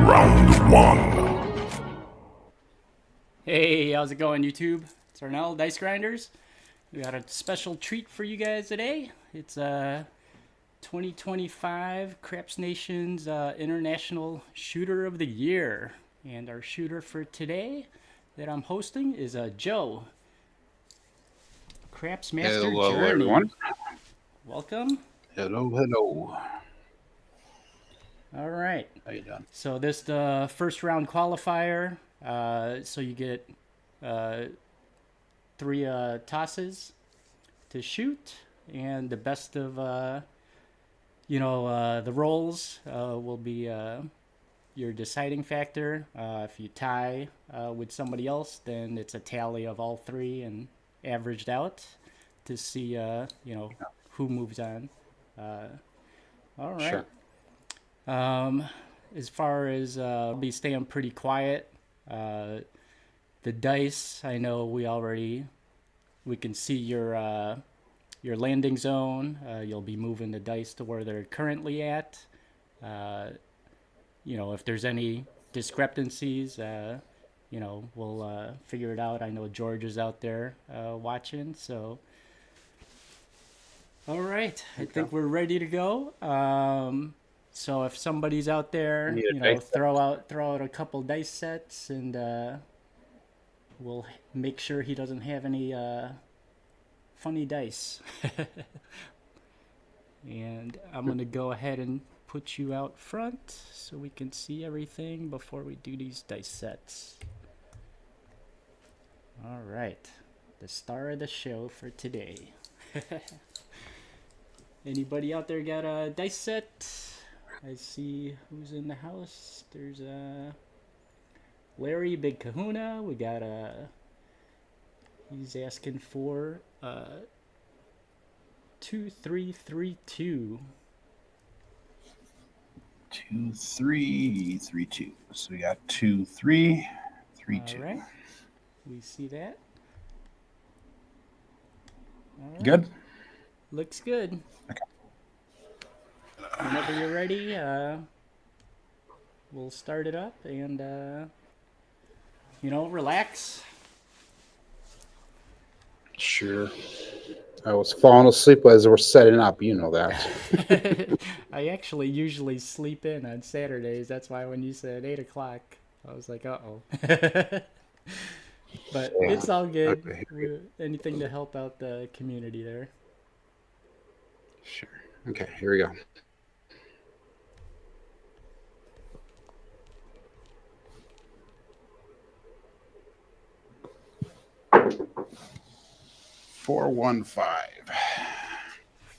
Round one. Hey, how's it going, YouTube? It's Arnell, Dice Grinders. We got a special treat for you guys today. It's 2025 Craps Nation's International Shooter of the Year. And our shooter for today that I'm hosting is Joe. Craps Master Hello, Journey. everyone. Welcome. Hello. All right. How you doing? So this the first round qualifier. So you get 3 tosses to shoot, and the best of the rolls will be your deciding factor. If you tie with somebody else, then it's a tally of all 3 and averaged out to see who moves on. All right. Sure. As far as I'll be staying pretty quiet. The dice, I know we can see your landing zone. You'll be moving the dice to where they're currently at. If there's any discrepancies, we'll figure it out. I know George is out there watching, so. All right, I think we're ready to go. So if somebody's out there, throw out a couple dice sets, and we'll make sure he doesn't have any funny dice. And I'm going to go ahead and put you out front so we can see everything before we do these dice sets. All right, the star of the show for today. Anybody out there got a dice set? I see who's in the house. There's Larry Big Kahuna. We got he's asking for 2332. 2332. So we got 2332. All right. We see that. All right. Good. Looks good. Okay. Whenever you're ready, we'll start it up and relax. Sure. I was falling asleep as we're setting up. You know that. I actually usually sleep in on Saturdays. That's why when you said 8 o'clock, I was like, uh-oh. But it's all good. Okay. Anything to help out the community there. Sure. Okay, here we go. Four, 1, 5.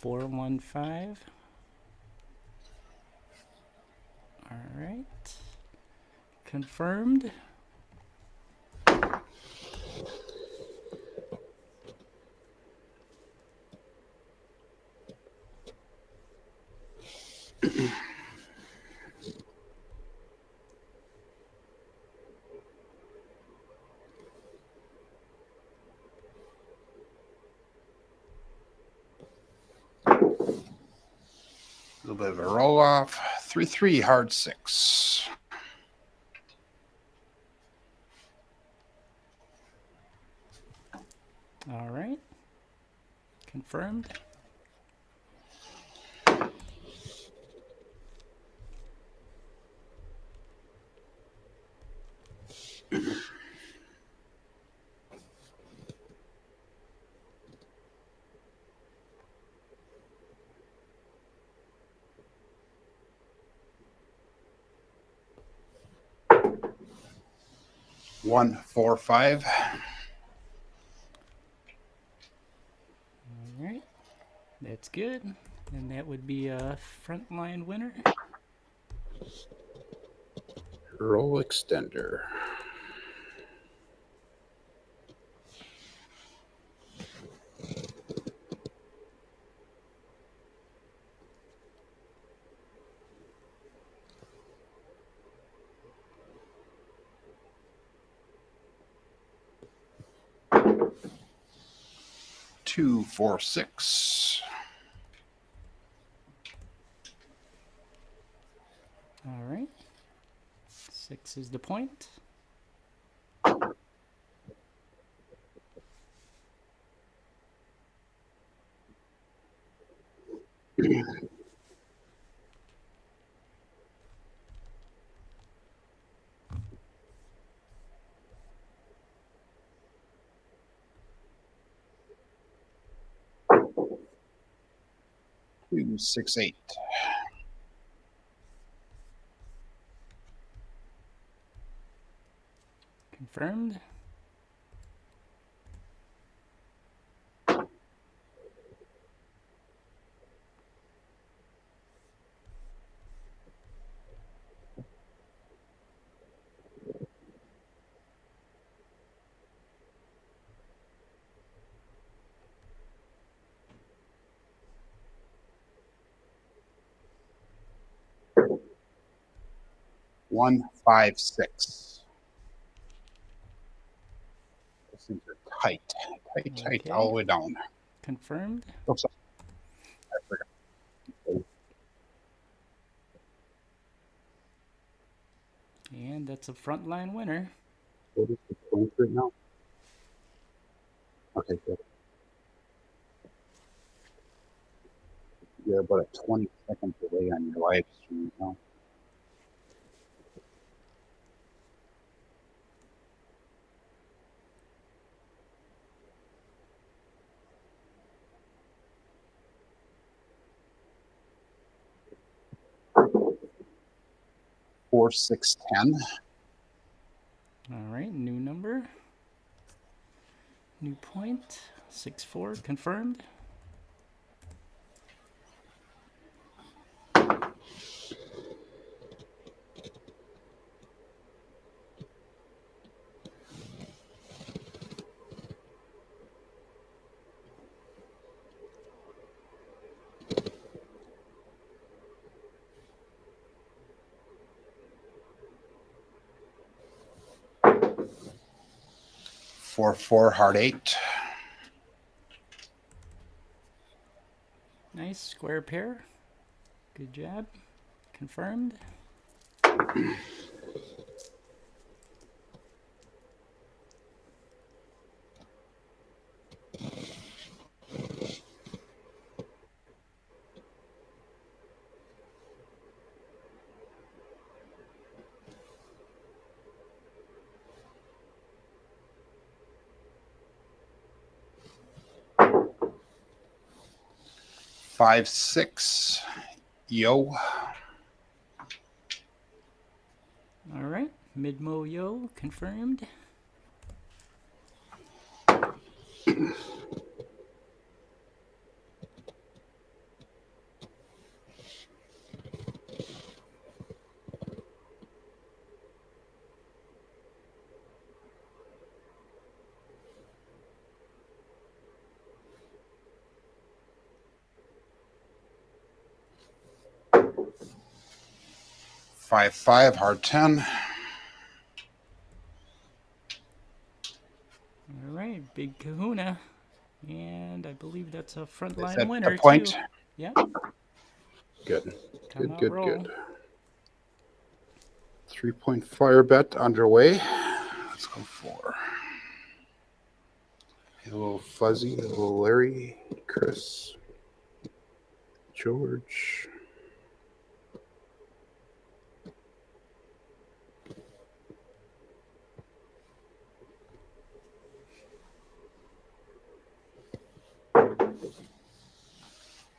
415. All right. Confirmed. A little bit of a roll off. 3-3, hard 6. All right. Confirmed. One, 4, 5. All right. That's good. And that would be a frontline winner. Roll extender. Two, 4, 6. All right. 6 is the point. Two, 6, 8. Confirmed. One, 5, 6. Those things are tight, tight, Okay. all the way down. Confirmed. Oops, I forgot. And that's a frontline winner. What is the point right now? Okay, good. You're about a 20-second delay on your live stream now. Four, 6, 10. All right, new number. New point. 6-4, confirmed. Four, 4, hard 8. Nice, square pair. Good job. Confirmed. Five, 6. Yo. All right, mid-mo yo, confirmed. Five, 5, hard 10. All right, big kahuna. And I believe that's a Is frontline that winner, the point? too. Yep, Good. come out roll. 3-point fire bet underway. Let's go 4. Hello, Fuzzy. Hello, Larry, Chris, George.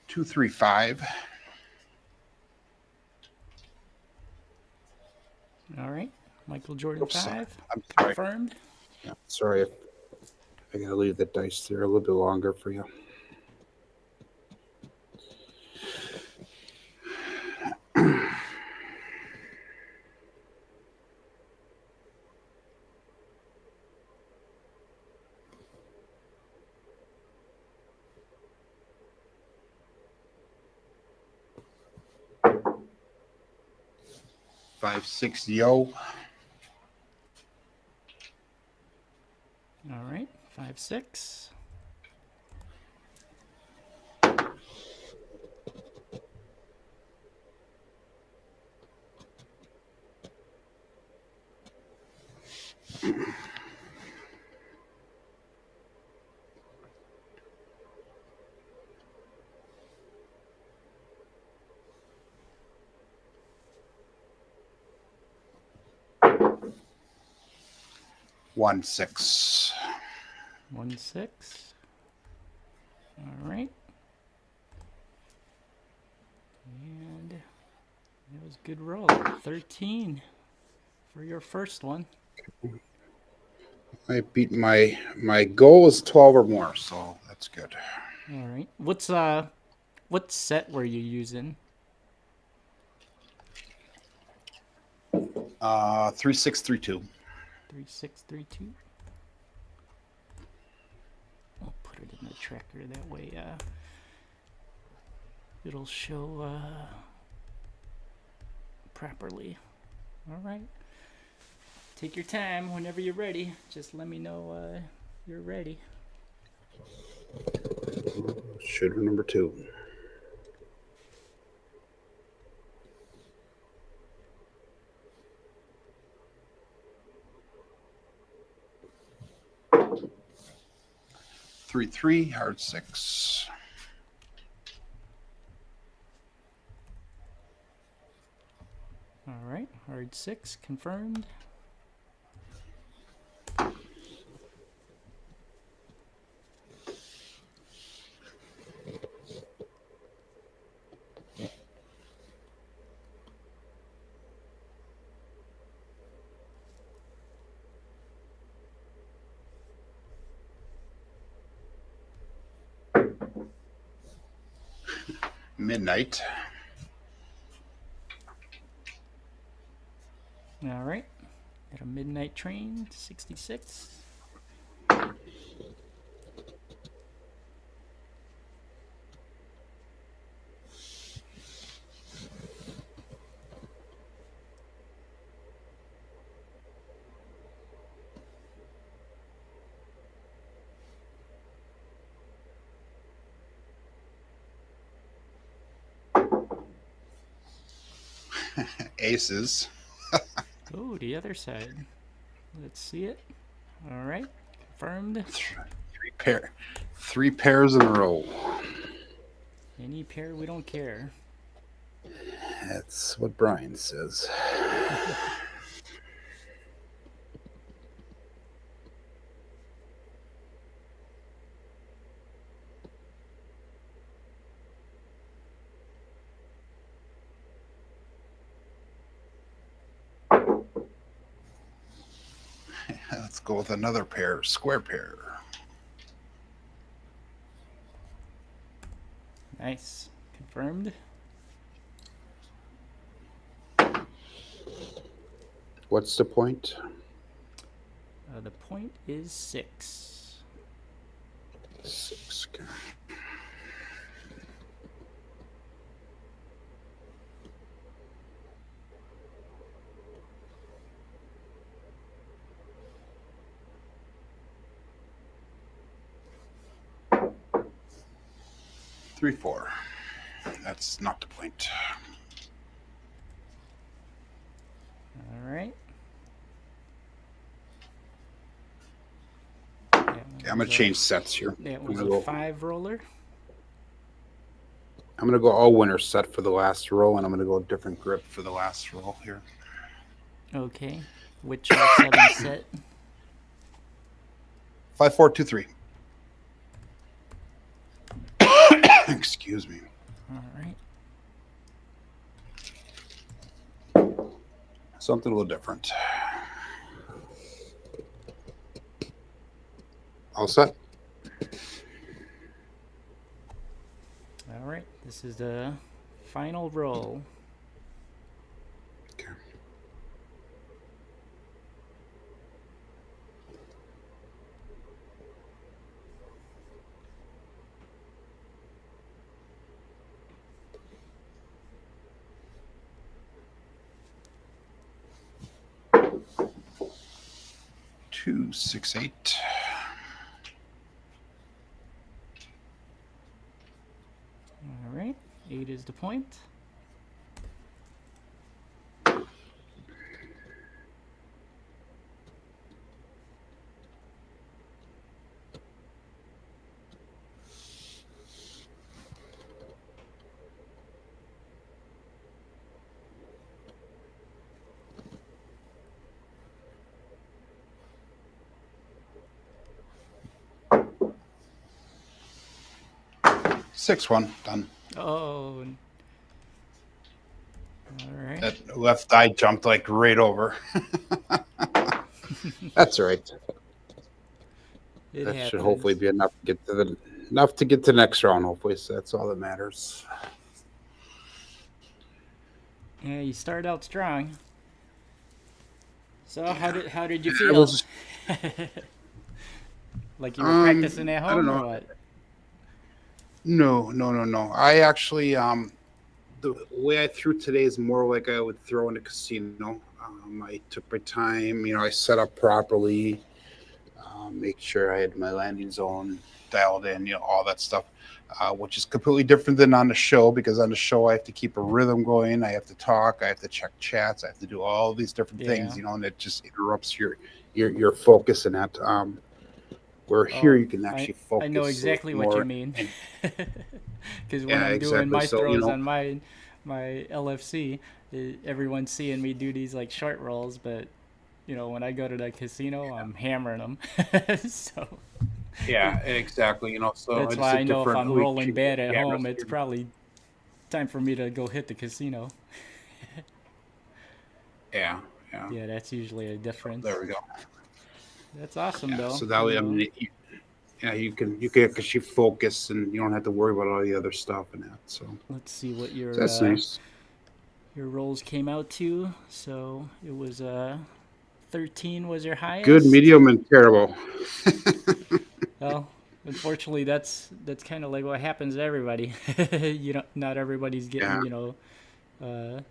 Two, 3, 5. All right, Michael Jordan Oops, 5, I'm sorry. confirmed. Yeah, sorry. I gotta leave the dice there a little bit longer for you. Five, 6, yo. All right, 5-6. 1-6. 1-6. All right. And it was a good roll. 13 for your first one. I beat my goal is 12 or more, so that's good. All right. What set were you using? 3632. 3632. I'll put it in the tracker that way. It'll show properly. All right. Take your time whenever you're ready. Just let me know you're ready. Shooter number 2. Three, 3, hard 6. All right. Hard 6 confirmed. Midnight. All right. Got a midnight train, 66. Aces. Oh, the other side. Let's see it. All right. Confirmed. 3 pairs in a row. Any pair, we don't care. That's what Brian says. Let's go with another pair, square pair. Nice. Confirmed. What's the point? The point is 6. 6. Okay. Three, 4. That's not the point. All right. Okay, I'm gonna change sets here. That I'm was gonna a go 5 roller. I'm gonna go all winner set for the last row, and I'm gonna go a different grip for the last row here. Okay. Which setting set? 5, 4, 2, 3. Excuse me. All right. Something a little different. All set? All right. This is the final roll. Okay. Two, 6, 8. All right. 8 is the point. 6-1. Done. Oh, all right. That left eye jumped like right over. That's all right. It That should hopefully happens. be enough to get to the next round. Hopefully, so that's all that matters. Yeah, you start out strong. So how did you I feel? was Like you were practicing at I don't home or know. what? No. I actually the way I threw today is more like I would throw in a casino. I took my time. I set up properly. Make sure I had my landing zone dialed in. All that stuff. Which is completely different than on the show, because on the show I have to keep a rhythm going. I have to talk. I have to check chats. I have to do all these different things. Yeah. And it just interrupts your focus in that. Where here Oh, you can I actually I know focus a little exactly what you more. mean. And Because when yeah, I'm doing exactly. my So throws on my LFC, everyone's seeing me do these like short rolls, but when I go to the casino, I'm hammering them. So yeah, exactly. So that's it's why a I know if different. I'm We rolling treat it bad at cameras home, it's here. probably time for me to go hit the casino. Yeah, yeah. Yeah, that's usually a So there difference. we go. That's awesome Yeah. though. So that way, I mean, yeah, you can actually focus, and you don't have to worry about all the other stuff and that. Let's see what So that's nice. your rolls came out to. So it was 13 was your Good, highest. medium, and terrible. Well, unfortunately, that's kind of like what happens to everybody. Not everybody's Yeah, getting uh,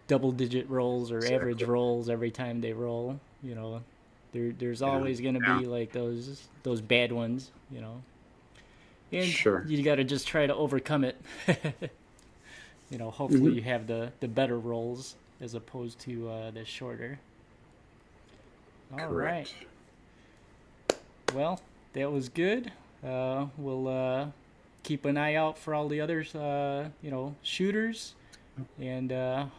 double-digit rolls or average exactly. rolls every time they roll. There's Yeah, always gonna yeah. be like those bad ones. And Sure. you got to just try to overcome it. Hopefully Hmm. you have the better rolls as opposed to the shorter. All right. Correct. Well, that was good. We'll keep an eye out for all the others, shooters, and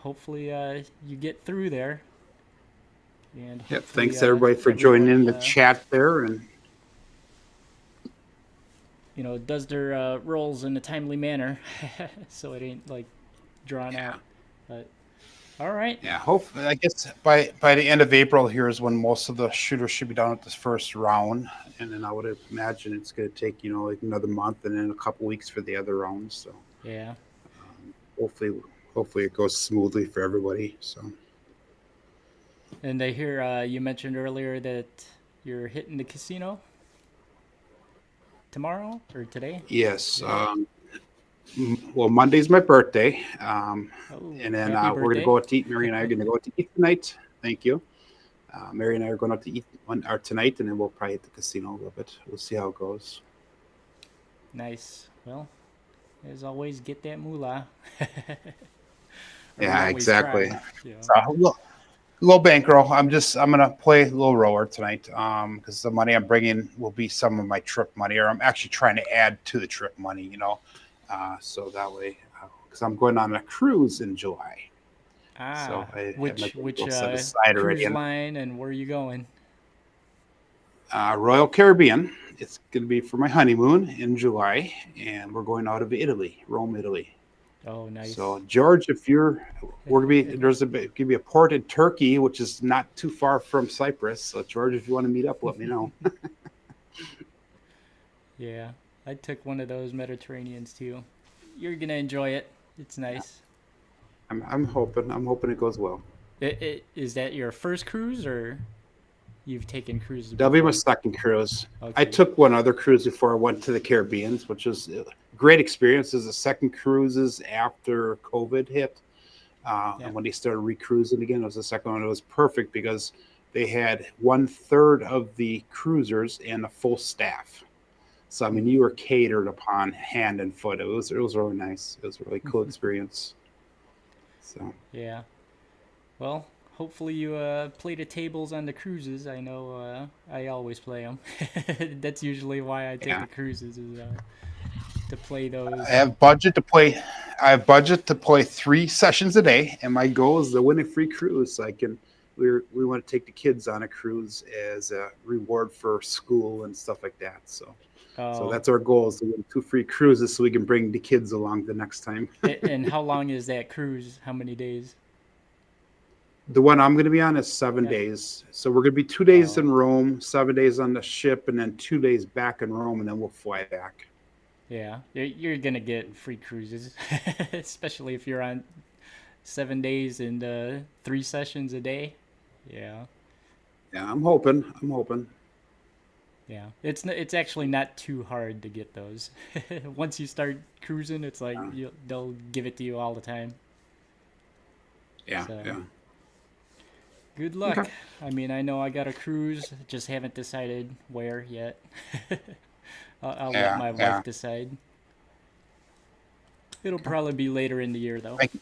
hopefully you get through there. And Yeah. hopefully Thanks everybody for joining in everybody, the chat there, and does their rolls in a timely manner, so it ain't like drawn yeah. out. But all right. Yeah, hopefully, I guess by the end of April here is when most of the shooters should be done with this first round, and then I would imagine it's going to take like another month and then a couple weeks for the other rounds. So Yeah. hopefully, hopefully it goes smoothly for everybody. So And I hear you mentioned earlier that you're hitting the casino tomorrow or today. yes, Yeah. well, Monday's my birthday, Oh, and then happy we're going to birthday. go out to eat. Mary and I are going to go out to eat tonight. Thank you. Mary and I are going out to eat tonight, and then we'll probably hit the casino a little bit. We'll see how it goes. Nice. Well, as always, get that moolah. Or we Yeah, always exactly. try. So, low bankroll. I'm gonna play a little rower tonight. Because the money I'm bringing will be some of my trip money, or I'm actually trying to add to the trip money. So that way, because I'm going on a cruise in July, so Ah, I have my which bankroll set aside already. cruise And line and where are you going? Royal Caribbean. It's gonna be for my honeymoon in July, and we're going out of Italy, Rome, Italy. Oh, nice. So George, if we're gonna be give me a port in Turkey, which is not too far from Cyprus. So George, if you want to meet up, let me know. Yeah, I took one of those Mediterraneans too. You're gonna enjoy it. It's nice. I'm hoping it goes well. Is that your first cruise or you've taken cruises That'll be my before? second cruise. I Okay. took one other cruise before I went to the Caribbean, which was a great experience. It was the second cruises after COVID hit, Yeah. and when they started recruising again, it was the second one. It was perfect because they had 1/3 of the cruisers and a full staff. So I mean, Mm. you were catered upon hand and foot. It was really nice. It was a really cool experience. So Yeah. Well, hopefully you play the tables on the cruises. I know I always play them. That's usually why I take yeah, the cruises is to play I those. have budget to play. I have budget to play 3 sessions a day, and my goal is to win a free cruise. So I can. We want to take the kids on a cruise as a reward for school and stuff like that. So So Oh, that's our goal, is to get 2 free cruises so we can bring the kids along the next time. and how long is that cruise? How many days? The one I'm going to be on is 7 Yeah. days. So we're going to be 2 days Oh, in Rome, 7 days on the ship, and then 2 days back in Rome, and then we'll fly back. yeah. You're gonna get free cruises, especially if you're on 7 days and 3 sessions a day. Yeah. Yeah, I'm hoping. I'm hoping. Yeah, it's actually not too hard to get those. Once you start cruising, it's like they'll give it to you all the time. Yeah, So yeah. good luck. Okay. I mean, I know I got a cruise, just haven't decided where yet. I'll let Yeah, my yeah. wife decide. It'll probably be later in the year, though. Thank,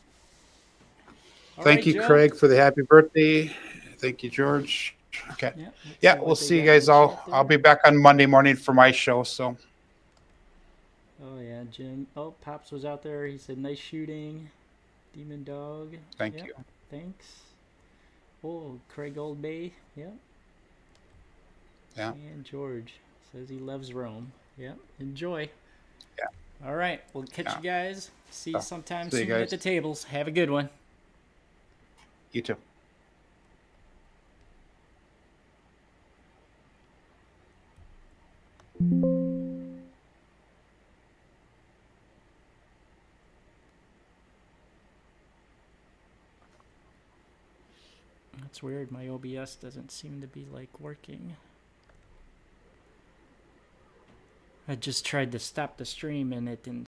All thank right, you, Joe. Craig, for the happy birthday. Thank you, George. Okay. Yeah, let's Yeah, see we'll what they see you got in guys the all. chat I'll there. be back on Monday morning for my show. So Oh yeah, Jim. Oh, Pops was out there. He said, "Nice shooting, Demon Dog." thank Yep, you. thanks. Oh, Craig Old Bay. Yep. Yeah. And George says he loves Rome. Yep. Enjoy. Yeah. All right. We'll catch Yeah. you guys. See you So, sometime see you soon at guys. the tables. Have a good one. You too. That's weird. My OBS doesn't seem to be like working. I just tried to stop the stream and it didn't